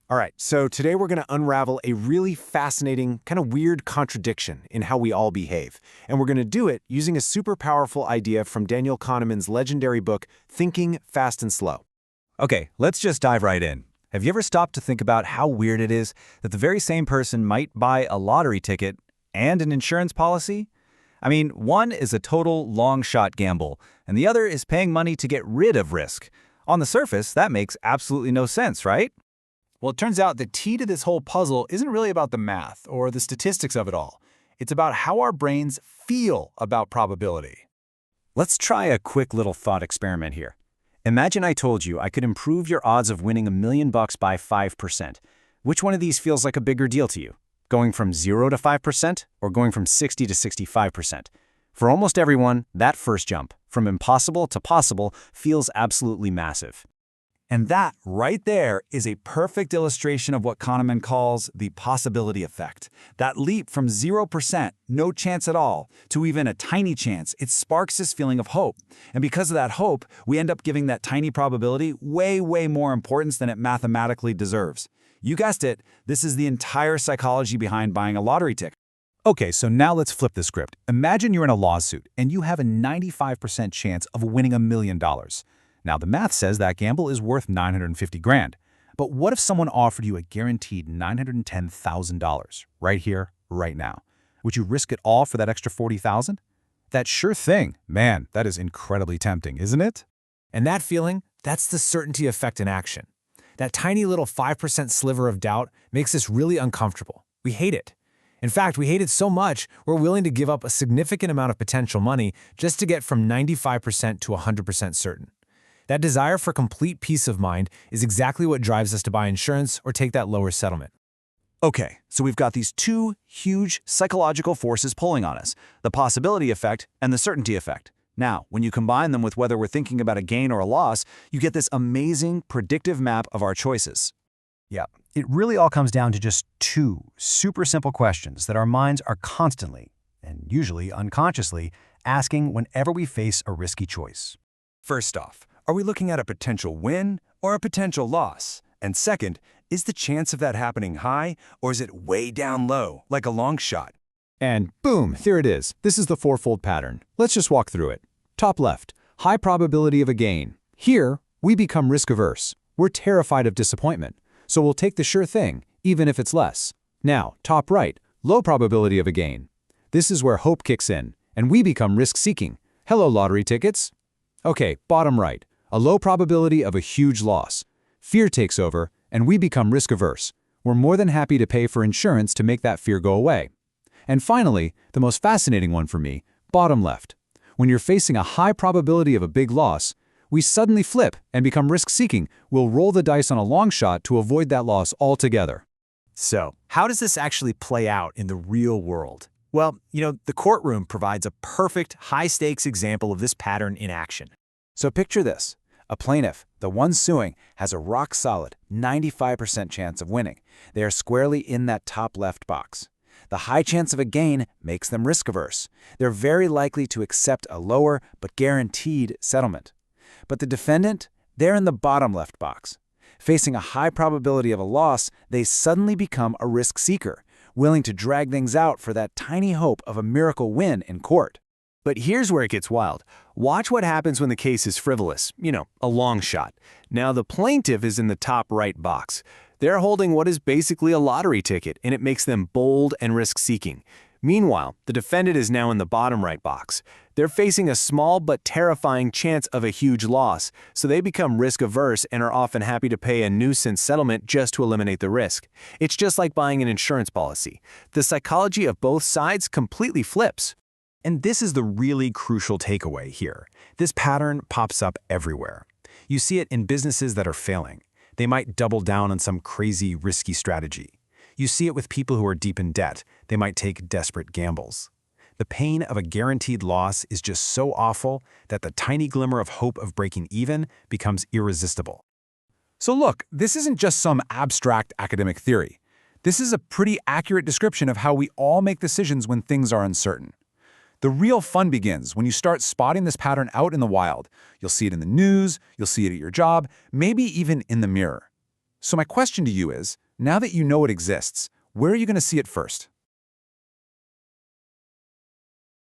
All right, so today we're going to unravel a really fascinating, kind of weird contradiction in how we all behave. And we're going to do it using a super powerful idea from Daniel Kahneman's legendary book, Thinking, Fast and Slow. Okay, let's just dive right in. Have you ever stopped to think about how weird it is that the very same person might buy a lottery ticket and an insurance policy? I mean, one is a total long-shot gamble, and the other is paying money to get rid of risk. On the surface, that makes absolutely no sense, right? Well, it turns out the key to this whole puzzle isn't really about the math or the statistics of it all. It's about how our brains feel about probability. Let's try a quick little thought experiment here. Imagine I told you I could improve your odds of winning $1 million by 5%. Which one of these feels like a bigger deal to you? Going from 0 to 5% or going from 60 to 65%? For almost everyone, that first jump, from impossible to possible, feels absolutely massive. And that, right there, is a perfect illustration of what Kahneman calls the possibility effect. That leap from 0%, no chance at all, to even a tiny chance, it sparks this feeling of hope. And because of that hope, we end up giving that tiny probability way, way more importance than it mathematically deserves. You guessed it, this is the entire psychology behind buying a lottery ticket. Okay, so now let's flip the script. Imagine you're in a lawsuit and you have a 95% chance of winning $1 million. Now, the math says that gamble is worth $950 grand. But what if someone offered you a guaranteed $910,000 right here, right now? Would you risk it all for that extra $40,000? That sure thing. Man, that is incredibly tempting, isn't it? And that feeling, that's the certainty effect in action. That tiny little 5% sliver of doubt makes us really uncomfortable. We hate it. In fact, we hate it so much, we're willing to give up a significant amount of potential money just to get from 95% to 100% certain. That desire for complete peace of mind is exactly what drives us to buy insurance or take that lower settlement. Okay, so we've got these two huge psychological forces pulling on us, the possibility effect and the certainty effect. Now, when you combine them with whether we're thinking about a gain or a loss, you get this amazing predictive map of our choices. Yeah, it really all comes down to just two super simple questions that our minds are constantly, and usually unconsciously, asking whenever we face a risky choice. First off, are we looking at a potential win or a potential loss? And second, is the chance of that happening high or is it way down low, like a long shot? And boom, there it is. This is the fourfold pattern. Let's just walk through it. Top left, high probability of a gain. Here, we become risk averse. We're terrified of disappointment, so we'll take the sure thing, even if it's less. Now, top right, low probability of a gain. This is where hope kicks in, and we become risk-seeking. Hello, lottery tickets. Okay, bottom right, a low probability of a huge loss. Fear takes over, and we become risk-averse. We're more than happy to pay for insurance to make that fear go away. And finally, the most fascinating one for me, bottom left. When you're facing a high probability of a big loss, we suddenly flip and become risk-seeking. We'll roll the dice on a long shot to avoid that loss altogether. So, how does this actually play out in the real world? Well, the courtroom provides a perfect high-stakes example of this pattern in action. So picture this. A plaintiff, the one suing, has a rock-solid 95% chance of winning. They are squarely in that top left box. The high chance of a gain makes them risk-averse. They're very likely to accept a lower but guaranteed settlement. But the defendant, they're in the bottom left box. Facing a high probability of a loss, they suddenly become a risk seeker, willing to drag things out for that tiny hope of a miracle win in court. But here's where it gets wild. Watch what happens when the case is frivolous, a long shot. Now the plaintiff is in the top right box. They're holding what is basically a lottery ticket, and it makes them bold and risk-seeking. Meanwhile, the defendant is now in the bottom right box. They're facing a small but terrifying chance of a huge loss, so they become risk-averse and are often happy to pay a nuisance settlement just to eliminate the risk. It's just like buying an insurance policy. The psychology of both sides completely flips. And this is the really crucial takeaway here. This pattern pops up everywhere. You see it in businesses that are failing. They might double down on some crazy, risky strategy. You see it with people who are deep in debt. They might take desperate gambles. The pain of a guaranteed loss is just so awful that the tiny glimmer of hope of breaking even becomes irresistible. So look, this isn't just some abstract academic theory. This is a pretty accurate description of how we all make decisions when things are uncertain. The real fun begins when you start spotting this pattern out in the wild. You'll see it in the news, you'll see it at your job, maybe even in the mirror. So my question to you is, now that you know it exists, where are you going to see it first?